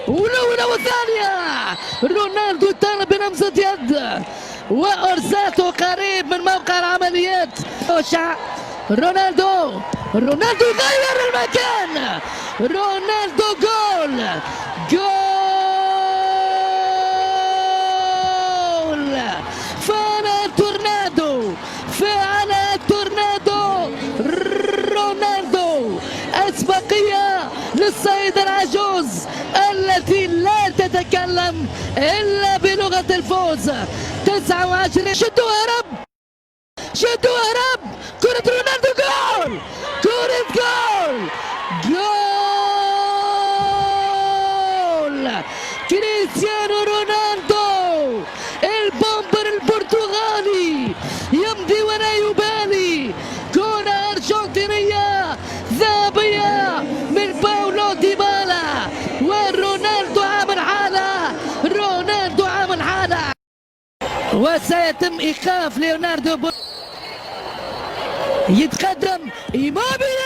والأولى والثانية. رونالدو طالب بلمسة يد وأرساته قريب من موقع العمليات. رونالدو غير المكان. رونالدو جول فعل تورنادو. رونالدو أسبقية للسيد العجوز التي لا تتكلم إلا بلغة الفوز. 29 شدوا هرب كرة رونالدو جول كريستيانو رونالدو البومبر البرتغالي يمضي ولا يبالي. كرة أرجنتينية ذهبية من باولو ديبالا. ورونالدو عامل حالة وسيتم إيقاف ليوناردو. يتقدم إيموبيلي.